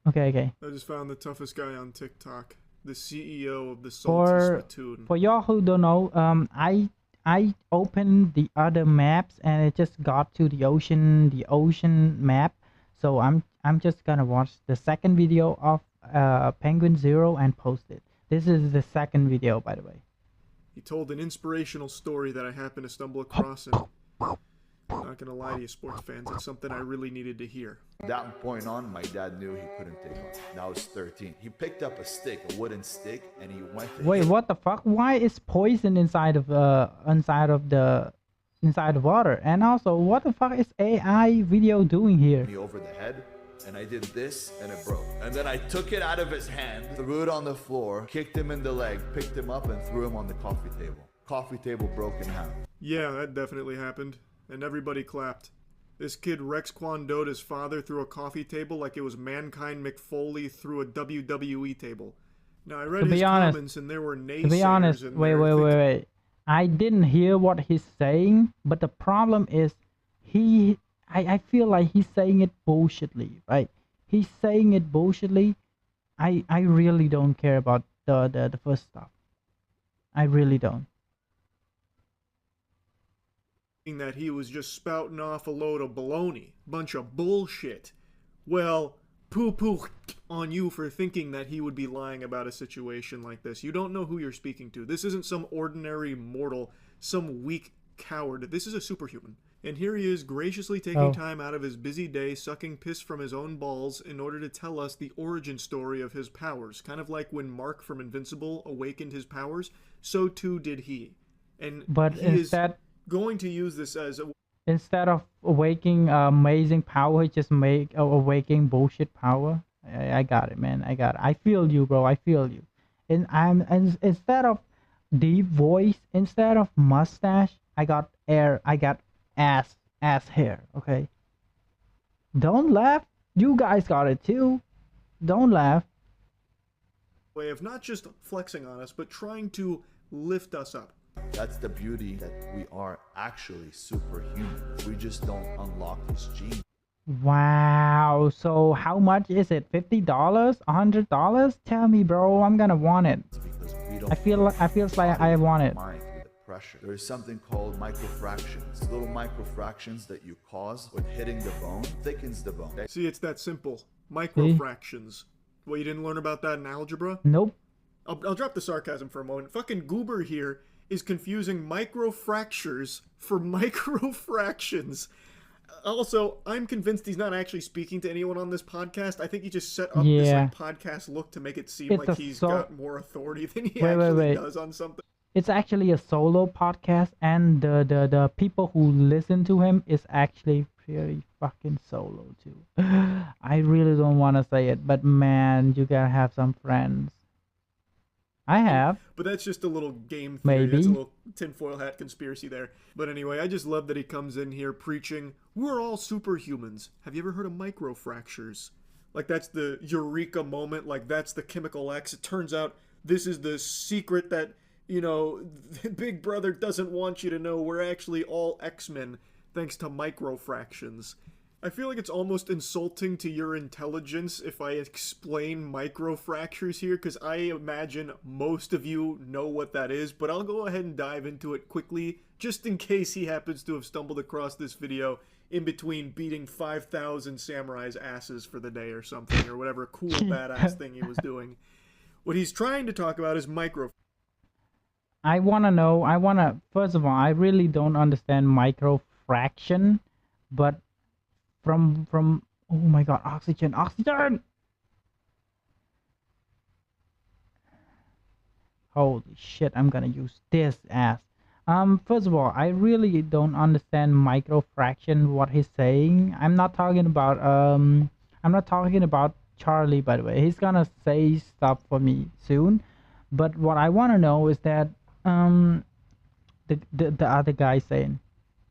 Okay. I just found the toughest guy on TikTok. The CEO of the Salty For Spittoon. for y'all who don't know, I opened the other maps and it just got to the ocean map. So I'm just gonna watch the second video of Penguin Zero and post it. This is the second video, by the way. He told an inspirational story that I happened to stumble across, and not gonna lie to you, sports fans, it's something I really needed to hear. That point on, my dad knew he couldn't take on. That was 13. He picked up a stick, a wooden stick, and he went to Wait, hit what the fuck? Why is poison inside of the water? And also, what the fuck is AI video doing here? me over the head. And I did this, and it broke. And then I took it out of his hand, threw it on the floor, kicked him in the leg, picked him up, and threw him on the coffee table. Coffee table broke in half. Yeah, that definitely happened, and everybody clapped. This kid Rex Kwandota's father threw a coffee table like it was Mankind McFoley through a WWE table. Now, I read his comments, and there were naysayers. To be honest, in wait. there I didn't hear what he's saying, but the problem is I feel like he's saying it bullshitly, right? He's saying it bullshitly. I really don't care about the first stuff. I really don't. that he was just spouting off a load of baloney, bunch of bullshit. Well, poo-poo on you for thinking that he would be lying about a situation like this. You don't know who you're speaking to. This isn't some ordinary mortal, some weak coward. This is a superhuman. And here he is graciously taking time out of his busy day, sucking piss from his own balls in order to tell us the origin story of his powers. Kind of like when Mark from Invincible awakened his powers, so too did he. And But he instead is going to use this as a instead of awakening amazing power, just make awakening bullshit power. I got it, man. I got it. I feel you, bro. I feel you. And instead of deep voice, instead of mustache, I got ass hair. Okay. Don't laugh. You guys got it too. Don't laugh. way of not just flexing on us, but trying to lift us up. That's the beauty, that we are actually superhuman. We just don't unlock this gene. Wow. So how much is it? $50? $100? Tell me, bro. I'm gonna want it. It's because we don't I feels like I want it. mind through the pressure. There is something called microfractions. Little microfractions that you cause with hitting the bone thickens the bone. See, it's that simple. Microfractions. Well, you didn't learn about that in algebra? Nope. I'll drop the sarcasm for a moment. Fucking Goober here is confusing microfractures for microfractions. Also, I'm convinced he's not actually speaking to anyone on this podcast. I think he just set up this like, podcast look to make it seem like he's got more authority than he actually does on something. It's actually a solo podcast, and the people who listen to him is actually pretty fucking solo too. I really don't want to say it, but man, you gotta have some friends. I have. But that's just a little game theory. Maybe. That's a little tinfoil hat conspiracy there. But anyway, I just love that he comes in here preaching, we're all superhumans. Have you ever heard of microfractures? Like, that's the eureka moment. Like, that's the chemical X. It turns out this is the secret that, you know, Big Brother doesn't want you to know. We're actually all X-Men thanks to microfractions. I feel like it's almost insulting to your intelligence if I explain microfractures here, because I imagine most of you know what that is, but I'll go ahead and dive into it quickly, just in case he happens to have stumbled across this video in between beating 5,000 samurais' asses for the day or something, or whatever cool badass thing he was doing. What he's trying to talk about is I want to know, first of all, I really don't understand microfraction, but from oh my god, oxygen. Holy shit, I'm gonna use this ass. First of all, I really don't understand microfraction, what he's saying. I'm not talking about Charlie, by the way. He's gonna say stuff for me soon, but what I want to know is that the other guy saying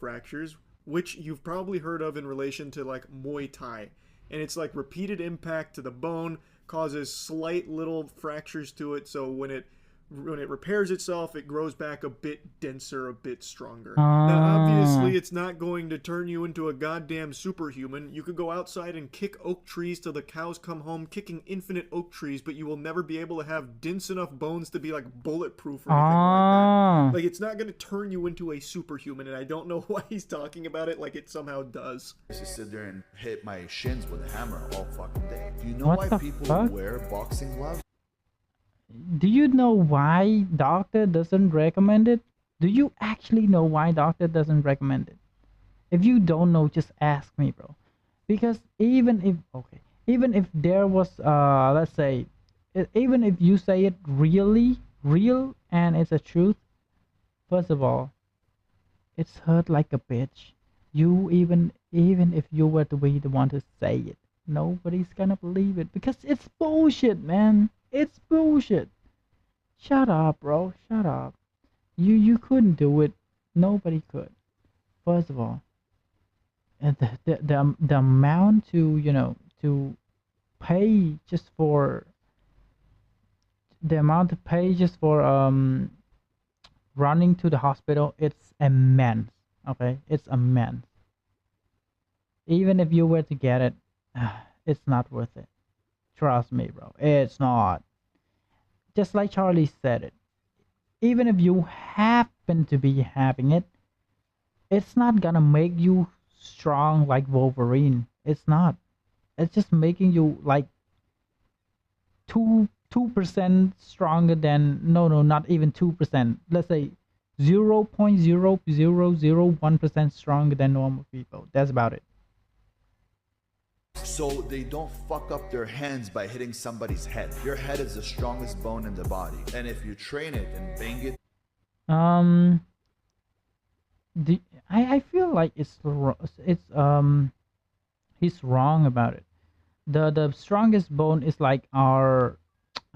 fractures, which you've probably heard of in relation to like Muay Thai. And it's like repeated impact to the bone causes slight little fractures to it, so when it when it repairs itself, it grows back a bit denser, a bit stronger. Now, obviously, it's not going to turn you into a goddamn superhuman. You could go outside and kick oak trees till the cows come home, kicking infinite oak trees, but you will never be able to have dense enough bones to be like bulletproof or anything like that. Like, it's not going to turn you into a superhuman, and I don't know why he's talking about it like it somehow does. I used to sit there and hit my shins with a hammer all fucking day. Do you know What why the people fuck? wear boxing gloves? Do you know why doctor doesn't recommend it? Do you actually know why doctor doesn't recommend it? If you don't know, just ask me, bro. Because even if there was let's say, even if you say it really real and it's a truth, first of all, it's hurt like a bitch. You even if you were to be the one to say it, nobody's gonna believe it because it's bullshit, man. It's bullshit. Shut up, bro. Shut up. You couldn't do it. Nobody could. First of all, and the amount to to pay just for the amount to pay just for running to the hospital, it's immense. Okay, it's immense. Even if you were to get it, it's not worth it. Trust me, bro. It's not. Just like Charlie said it. Even if you happen to be having it, it's not gonna make you strong like Wolverine. It's not. It's just making you like 2% stronger than not even 2%. Let's say 0.0001% stronger than normal people. That's about it. So they don't fuck up their hands by hitting somebody's head. Your head is the strongest bone in the body. And if you train it and bang it, I feel like he's wrong about it. The strongest bone is like our,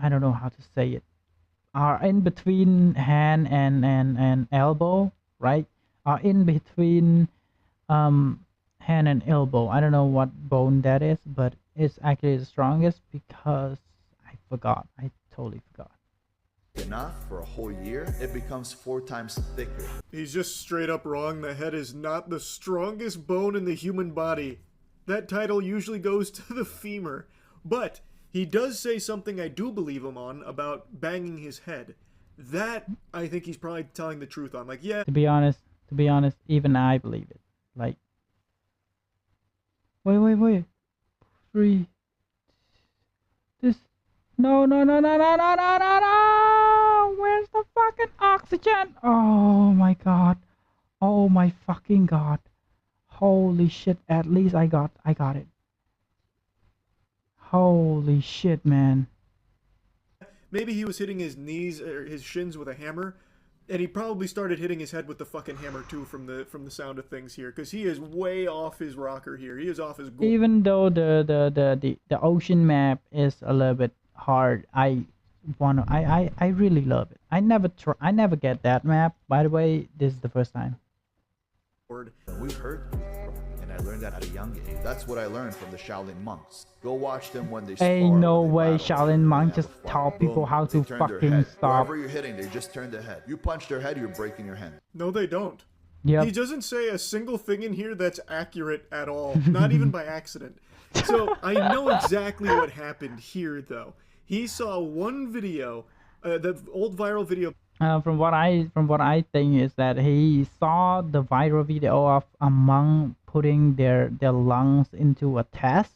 I don't know how to say it, our in between hand and elbow, right? Our in between hand and elbow. I don't know what bone that is, but it's actually the strongest because I forgot. I totally forgot. enough for a whole year, it becomes 4 times thicker. He's just straight up wrong. The head is not the strongest bone in the human body. That title usually goes to the femur. But he does say something I do believe him on about banging his head. That I think he's probably telling the truth on. Like, yeah. To be honest, even I believe it. Like, wait. 3. This. No. Where's the fucking oxygen? Oh my god. Oh my fucking god. Holy shit. At least I got it. Holy shit, man. Maybe he was hitting his knees or his shins with a hammer, and he probably started hitting his head with the fucking hammer too from the sound of things here, because he is way off his rocker here. He is off his goal. Even though the ocean map is a little bit hard, I really love it. I never get that map. By the way, this is the first time. We heard, and I learned that at a young age. That's what I learned from the Shaolin monks. Go watch them when they spar. Ain't no when they way battle. Shaolin monks They just have a taught fight. people Boom, how they to turn their fucking head. stop. Wherever you're hitting, they just turn their head. You punch their head, you're breaking your hand. No, they don't. Yep. He doesn't say a single thing in here that's accurate at all, not even by accident. So I know exactly what happened here, though. He saw one video, the old viral video. From what I think is that he saw the viral video of a monk putting their lungs into a test.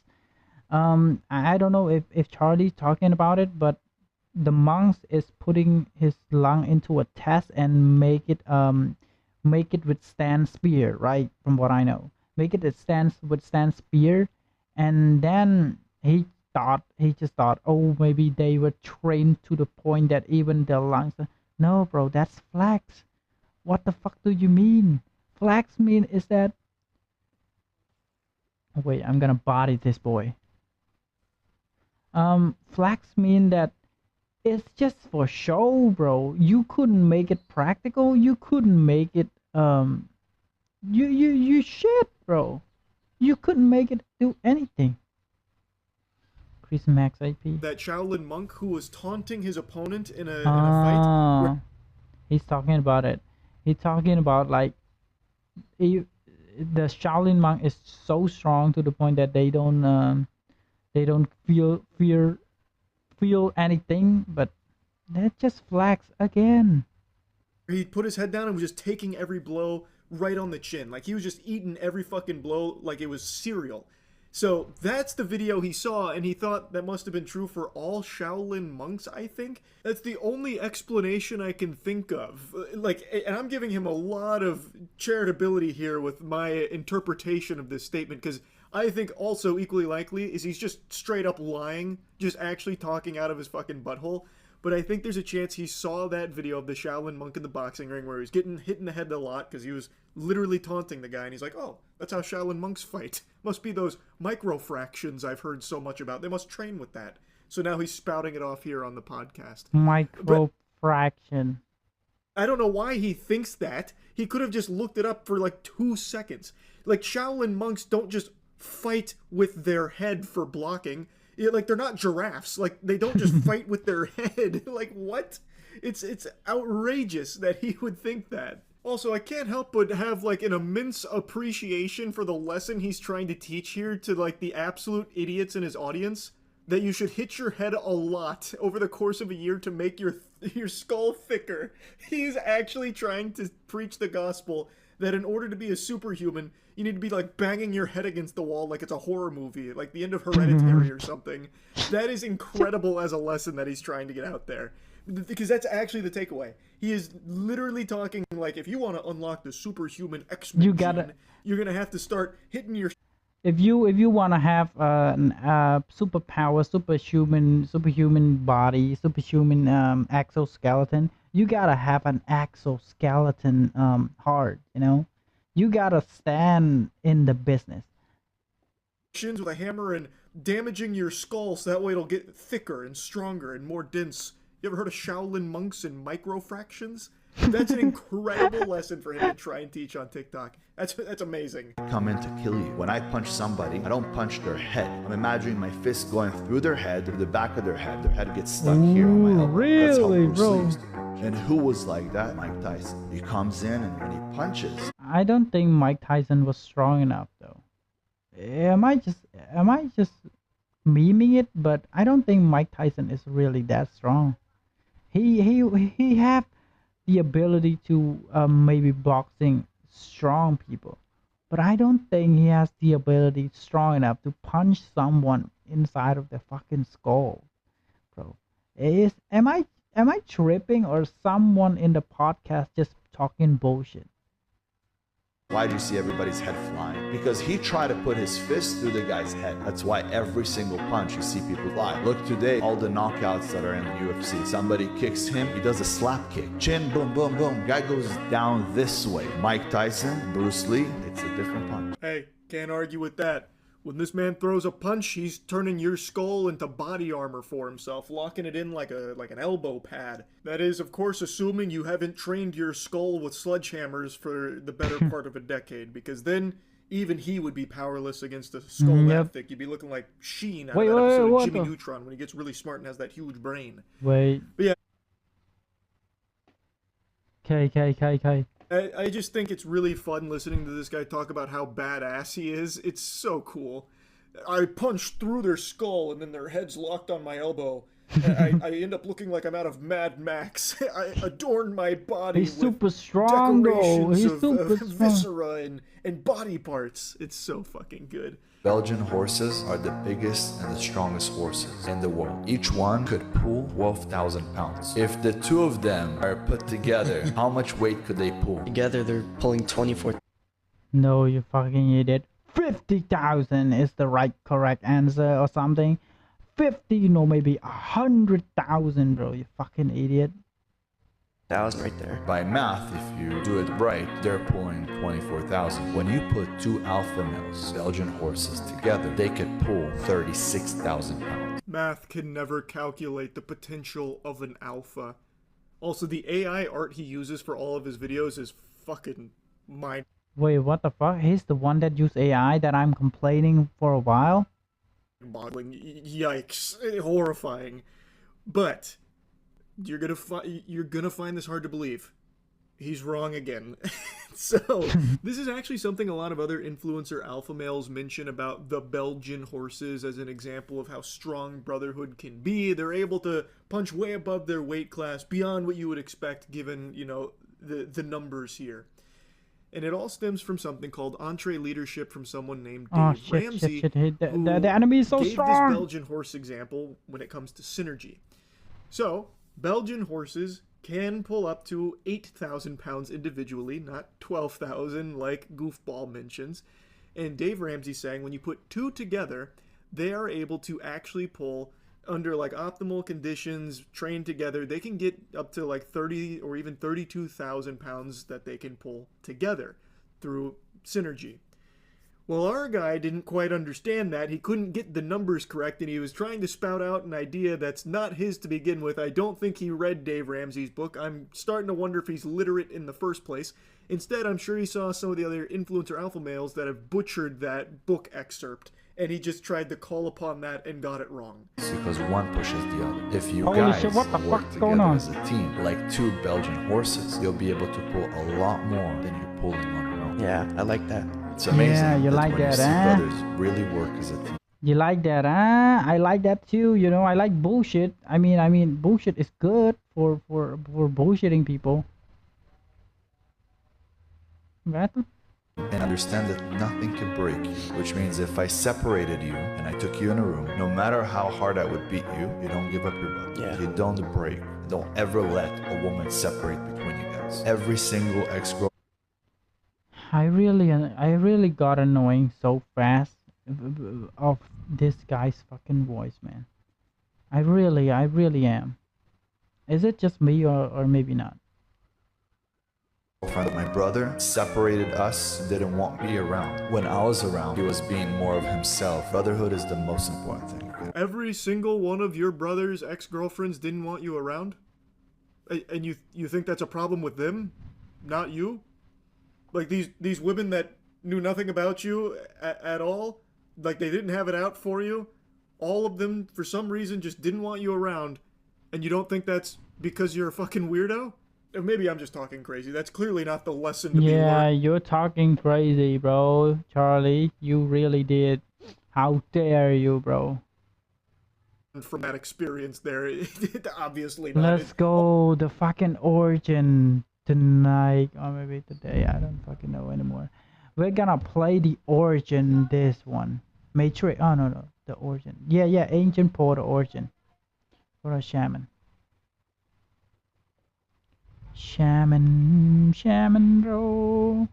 I don't know if Charlie's talking about it, but the monk is putting his lung into a test and make it withstand spear, right? From what I know, make it withstand spear, and then he just thought, oh, maybe they were trained to the point that even their lungs. No, bro, that's flax. What the fuck do you mean? Flax mean is that. Wait, I'm gonna body this boy. Flax mean that it's just for show, bro. You couldn't make it practical. You couldn't make it you shit, bro. You couldn't make it do anything. increase max AP. that Shaolin monk who was taunting his opponent in a fight. Ah, he's talking about it. He's talking about like he, the Shaolin monk is so strong to the point that they don't feel anything, but that just flags again. He put his head down and was just taking every blow right on the chin. Like he was just eating every fucking blow like it was cereal. So that's the video he saw, and he thought that must have been true for all Shaolin monks, I think. That's the only explanation I can think of. Like, and I'm giving him a lot of charitability here with my interpretation of this statement, because I think also equally likely is he's just straight up lying, just actually talking out of his fucking butthole. But I think there's a chance he saw that video of the Shaolin monk in the boxing ring where he was getting hit in the head a lot because he was literally taunting the guy, and he's like, oh, that's how Shaolin monks fight. Must be those microfractions I've heard so much about. They must train with that. So now he's spouting it off here on the podcast. Microfraction. I don't know why he thinks that. He could have just looked it up for like 2 seconds. Like, Shaolin monks don't just fight with their head for blocking. Yeah, like, they're not giraffes. Like, they don't just fight with their head. Like, what? It's outrageous that he would think that. Also, I can't help but have, like, an immense appreciation for the lesson he's trying to teach here to, like, the absolute idiots in his audience. That you should hit your head a lot over the course of a year to make your skull thicker. He's actually trying to preach the gospel that in order to be a superhuman, you need to be like banging your head against the wall like it's a horror movie, like the end of Hereditary or something. That is incredible as a lesson that he's trying to get out there. Because that's actually the takeaway. He is literally talking like, if you want to unlock the superhuman X-Men gene, you're going to have to start hitting your... If you want to have superpower, superhuman body, superhuman exoskeleton, you gotta have an exoskeleton heart, you know? You gotta stand in the business. With a hammer and damaging your skull so that way it'll get thicker and stronger and more dense. You ever heard of Shaolin monks and microfractions? That's an incredible lesson for him to try and teach on TikTok. That's amazing. Come in to kill you. When I punch somebody, I don't punch their head. I'm imagining my fist going through their head, through the back of their head. Their head gets stuck here on my elbow. Really, that's how Bruce bro? Lee used to punch. And who was like that? Mike Tyson. He comes in and when he punches. I don't think Mike Tyson was strong enough though. Am I just memeing it? But I don't think Mike Tyson is really that strong. He have the ability to maybe boxing strong people, but I don't think he has the ability strong enough to punch someone inside of the fucking skull, bro. Am I tripping, or someone in the podcast just talking bullshit? Why do you see everybody's head flying? Because he tried to put his fist through the guy's head. That's why every single punch you see people fly. Look today, all the knockouts that are in the UFC. Somebody kicks him, he does a slap kick. Chin, boom, boom, boom. Guy goes down this way. Mike Tyson, Bruce Lee, it's a different punch. Hey, can't argue with that. When this man throws a punch, he's turning your skull into body armor for himself, locking it in like an elbow pad. That is, of course, assuming you haven't trained your skull with sledgehammers for the better part of a decade, because then even he would be powerless against a skull that thick. You'd be looking like Sheen out of that episode of Jimmy Neutron when he gets really smart and has that huge brain. Wait. But yeah. Okay. I just think it's really fun listening to this guy talk about how badass he is. It's so cool. I punch through their skull and then their head's locked on my elbow. I end up looking like I'm out of Mad Max. I adorn my body He's with super strong, though. decorations He's of super strong. viscera and body parts. It's so fucking good. Belgian horses are the biggest and the strongest horses in the world. Each one could pull 12,000 pounds. If the two of them are put together, how much weight could they pull? Together, they're pulling 24. No, you fucking idiot. 50,000 is the correct answer or something. 50, no, maybe 100,000, bro. You fucking idiot. 1,000 right there. By math, if you do it right, they're pulling 24,000. When you put two alpha males, Belgian horses, together, they could pull 36,000 pounds. Math can never calculate the potential of an alpha. Also, the AI art he uses for all of his videos is fucking mind. Wait, what the fuck? He's the one that used AI that I'm complaining for a while? boggling. Yikes. Horrifying. But you're gonna find this hard to believe. He's wrong again. So, this is actually something a lot of other influencer alpha males mention about the Belgian horses as an example of how strong Brotherhood can be. They're able to punch way above their weight class, beyond what you would expect given, the numbers here. And it all stems from something called entree leadership from someone named Dave Ramsey, The enemy is so gave strong. this Belgian horse example when it comes to synergy. So, Belgian horses can pull up to 8,000 pounds individually, not 12,000 like Goofball mentions. And Dave Ramsey saying when you put two together, they are able to actually pull under like optimal conditions, trained together. They can get up to like 30 or even 32,000 pounds that they can pull together through synergy. Well, our guy didn't quite understand that. He couldn't get the numbers correct, and he was trying to spout out an idea that's not his to begin with. I don't think he read Dave Ramsey's book. I'm starting to wonder if he's literate in the first place. Instead, I'm sure he saw some of the other influencer alpha males that have butchered that book excerpt, and he just tried to call upon that and got it wrong. Because one pushes the other. If you Holy guys shit, what the work fuck's going together on? as a team, like two Belgian horses, you'll be able to pull a lot more than you're pulling on your own. Yeah, I like that. It's amazing. Yeah, you like when you that, see huh? brothers really work as a team. You like that, huh? I like that too. I like bullshit. I mean, bullshit is good for bullshitting people. Right? And understand that nothing can break you, which means if I separated you and I took you in a room, no matter how hard I would beat you, you don't give up your brother. Yeah. You don't break. Don't ever let a woman separate between you guys. Every single ex-girlfriend I really got annoying so fast of this guy's fucking voice, man. I really am. Is it just me or maybe not? of my brother separated us, didn't want me around. When I was around, he was being more of himself. Brotherhood is the most important thing. Every single one of your brother's ex-girlfriends didn't want you around? And you think that's a problem with them, not you? Like these women that knew nothing about you at all, like they didn't have it out for you, all of them for some reason just didn't want you around, and you don't think that's because you're a fucking weirdo? Or maybe I'm just talking crazy. That's clearly not the lesson to be learned. You're talking crazy, bro. Charlie, you really did. How dare you, bro? From that experience there, obviously not. Let's go the fucking origin tonight, or maybe today. I don't fucking know anymore. We're gonna play the origin. This one, Matrix. Oh no, the origin. Yeah, ancient portal origin for a shaman. Shaman, bro.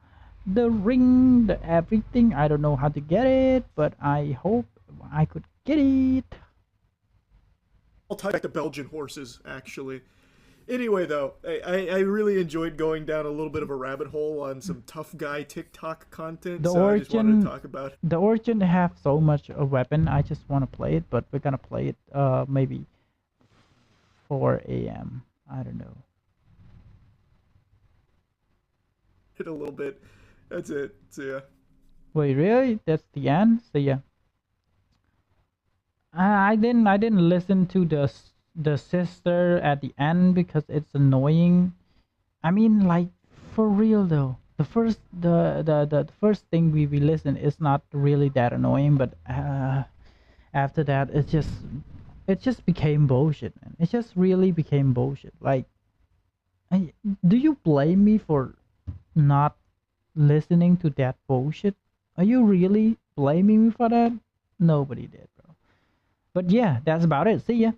The ring, the everything. I don't know how to get it, but I hope I could get it. I'll tie back to Belgian horses, actually. Anyway, though, I really enjoyed going down a little bit of a rabbit hole on some tough guy TikTok content, so I just wanted to talk about it. The origin have so much a weapon. I just want to play it, but we're gonna play it maybe 4 a.m. I don't know. Hit a little bit. That's it. See ya. Wait, really? That's the end? See ya. I didn't listen to the sister at the end because it's annoying. I mean, like, for real though. The first thing we listen is not really that annoying, but after that it just became bullshit, man. It just really became bullshit. Like, do you blame me for not listening to that bullshit? Are you really blaming me for that? Nobody did, bro. But yeah, that's about it. See ya.